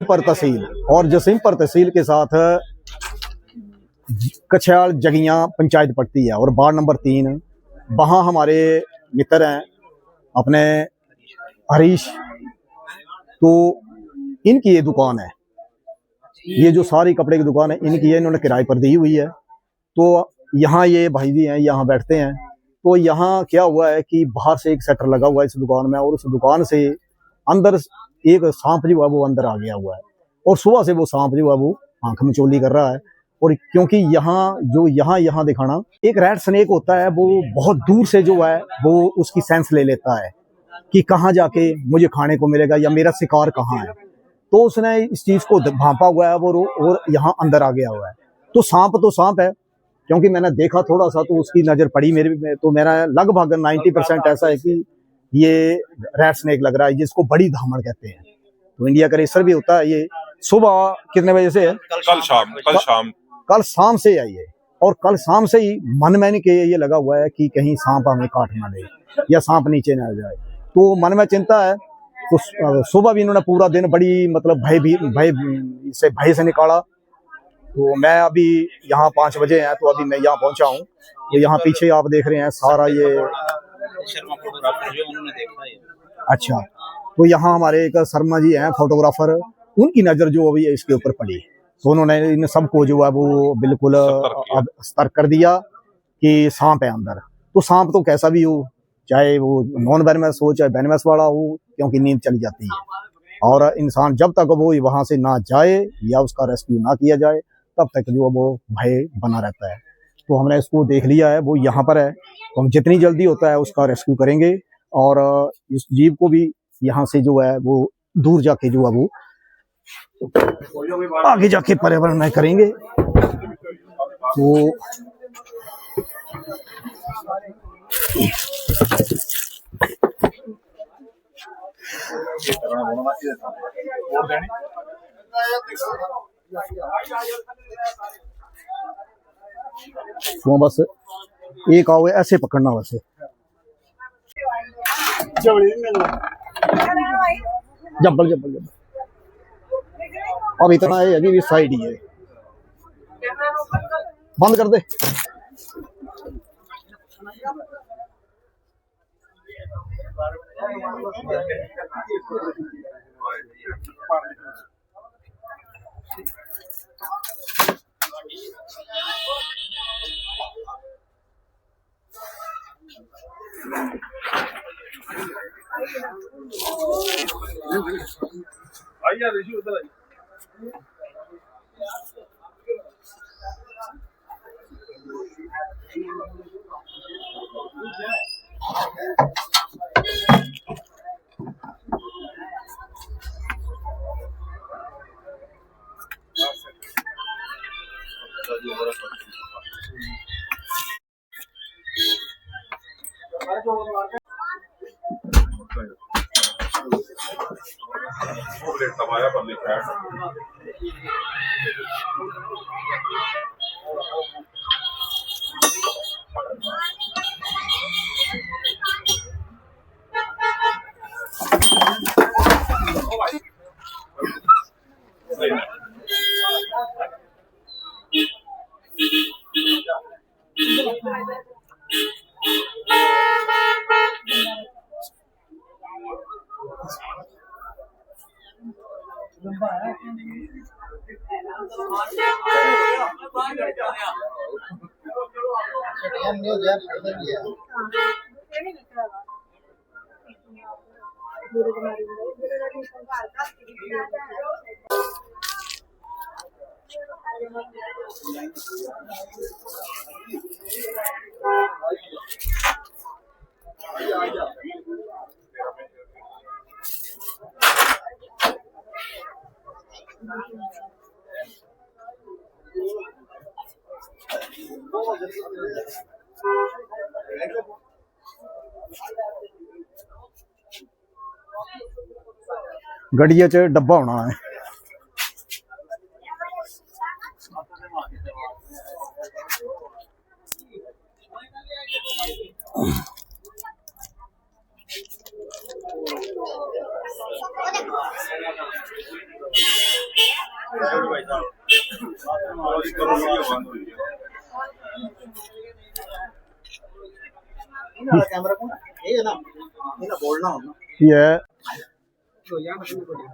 जसीमपुर तहसील, और जसीमपुर तहसील के साथ कछयाल जगियां पंचायत पड़ती है, और वार्ड नंबर 3 वहाँ हमारे मित्र हैं अपने हरीश, तो इनकी ये दुकान है, ये जो सारी कपड़े की दुकान है इनकी है, इन्होंने किराए पर दी हुई है। तो यहाँ ये भाई जी हैं, यहाँ बैठते हैं। तो यहाँ क्या हुआ है कि बाहर से एक शटर लगा हुआ है इस दुकान में, और उस दुकान से अंदर एक सांप जो है वो अंदर आ गया हुआ है, और सुबह से वो सांप जो है वो आंख में चोली कर रहा है। और क्योंकि यहाँ दिखाना, एक रेड स्नेक होता है, वो बहुत दूर से जो है वो उसकी सेंस ले लेता है कि कहाँ जाके मुझे खाने को मिलेगा या मेरा शिकार कहाँ है। तो उसने इस चीज को भांपा हुआ है वो, और यहाँ अंदर आ गया हुआ है। तो सांप है, क्योंकि मैंने देखा थोड़ा सा तो उसकी नजर पड़ी मेरे में, तो मेरा लगभग 90% ऐसा है कि ये रेड स्नेक लग रहा है, जिसको बड़ी धामड़ कहते हैं। तो इंडिया का रेसर भी होता है। ये सुबह कितने बजे से है? कल शाम से आई है, और कल शाम से ही मन में के ये लगा हुआ है कि कहीं सांप हमें काट ना ले या सांप नीचे ना जाए, तो मन में चिंता है। तो सुबह भी इन्होंने पूरा दिन बड़ी मतलब भय से निकाला। तो मैं अभी यहाँ 5 बजे हैं, तो अभी मैं यहाँ पहुंचा हूँ। तो यहाँ पीछे आप देख रहे हैं सारा ये, अच्छा, तो यहाँ हमारे एक शर्मा जी हैं फोटोग्राफर, उनकी नजर जो अभी इसके ऊपर पड़ी, तो उन्होंने इन सबको जो है वो बिल्कुल सतर्क कर दिया कि सांप है अंदर। तो सांप तो कैसा भी हो, चाहे वो नॉन वेनमस हो चाहे वेनमस वाला हो, क्योंकि नींद चली जाती है, और इंसान जब तक वो वहां से ना जाए या उसका रेस्क्यू ना किया जाए तब तक जो वो भय बना रहता है। तो हमने इसको देख लिया है, वो यहाँ पर है, तो हम जितनी जल्दी होता है उसका रेस्क्यू करेंगे, और इस जीव को भी यहाँ से जो है वो दूर जाके जो है वो आगे जाके पर्यावरण में करेंगे। तो बस एक आओ ऐसे पकड़ना, वैसे जब्बल जब्बल जब्बल। अब इतना है अभी साइड ही है, बंद कर दे। गड्डिया च डब्बा होना है।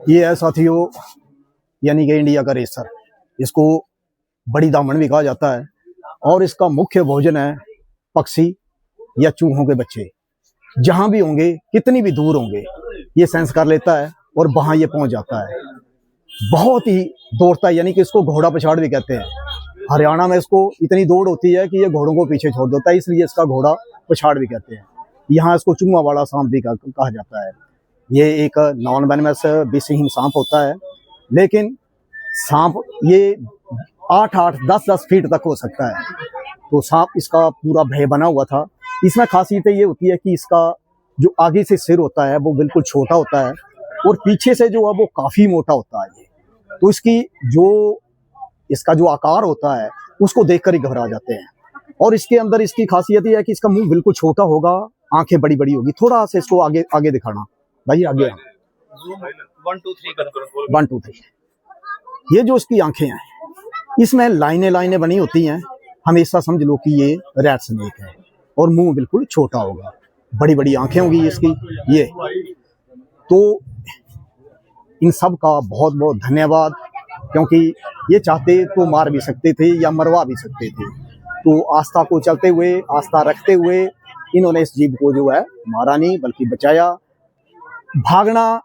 ये है साथियों, यानी कि इंडिया का रेसर। इसको बड़ी दामन भी कहा जाता है और इसका मुख्य भोजन है पक्षी या चूहों के बच्चे। जहां भी होंगे, कितनी भी दूर होंगे, ये सेंस कर लेता है और वहां ये पहुंच जाता है। बहुत ही दौड़ता है, यानी कि इसको घोड़ा पछाड़ भी कहते हैं। हरियाणा में इसको इतनी दौड़ होती है कि ये घोड़ों को पीछे छोड़ देता है, इसलिए इसका घोड़ा पछाड़ भी कहते हैं। यहाँ इसको चूहा वाला सांप भी कहा जाता है। ये एक नॉन वेनमस विषहीन सांप होता है, लेकिन सांप ये 8-8, 10-10 फीट तक हो सकता है। तो सांप इसका पूरा भय बना हुआ था। इसमें खासियत ये होती है कि इसका जो आगे से सिर होता है वो बिल्कुल छोटा होता है और पीछे से जो है वो काफी मोटा होता है। तो इसका जो आकार होता है उसको देखकर ही घबरा जाते हैं। और इसके अंदर इसकी खासियत ये है कि इसका मुंह बिल्कुल छोटा होगा, आंखें बड़ी बड़ी होगी। थोड़ा सा इसको आगे आगे दिखाना भाई, आगे 1 2 3। ये जो इसकी आंखें हैं, इसमें लाइनें बनी होती हैं। हमेशा समझ लो कि ये रैट स्नेक है और मुंह बिल्कुल छोटा होगा, बड़ी बड़ी आंखें होंगी इसकी। ये तो इन सब का बहुत बहुत धन्यवाद, क्योंकि ये चाहते तो मार भी सकते थे या मरवा भी सकते थे। तो आस्था को चलते हुए, आस्था रखते हुए इन्होंने इस जीव को जो है मारा नहीं बल्कि बचाया। भागना,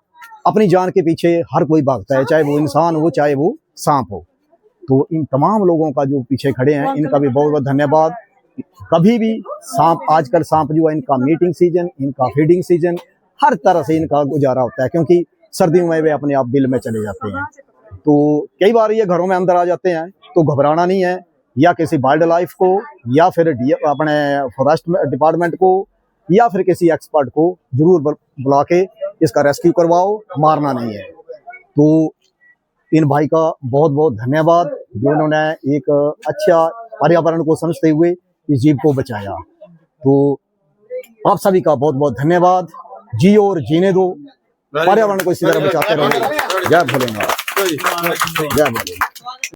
अपनी जान के पीछे हर कोई भागता है, चाहे वो इंसान हो चाहे वो सांप हो। तो इन तमाम लोगों का जो पीछे खड़े हैं, इनका भी बहुत बहुत धन्यवाद। कभी भी सांप, आजकल सांप जो है इनका मीटिंग सीजन, इनका फीडिंग सीजन, हर तरह से इनका गुजारा होता है, क्योंकि सर्दियों में वे अपने आप बिल में चले जाते हैं। तो कई बार ये घरों में अंदर आ जाते हैं, तो घबराना नहीं है। या किसी वाइल्ड लाइफ को या फिर अपने फॉरेस्ट डिपार्टमेंट को या फिर किसी एक्सपर्ट को जरूर बुला के इसका रेस्क्यू करवाओ, मारना नहीं है। तो इन भाई का बहुत बहुत धन्यवाद जो इन्होंने एक अच्छा पर्यावरण को समझते हुए इस जीव को बचाया। तो आप सभी का बहुत बहुत धन्यवाद। जियो और जीने दो, पर्यावरण को इसी तरह बचाते रहो। जय भोलेनाथ, जय भोलेनाथ।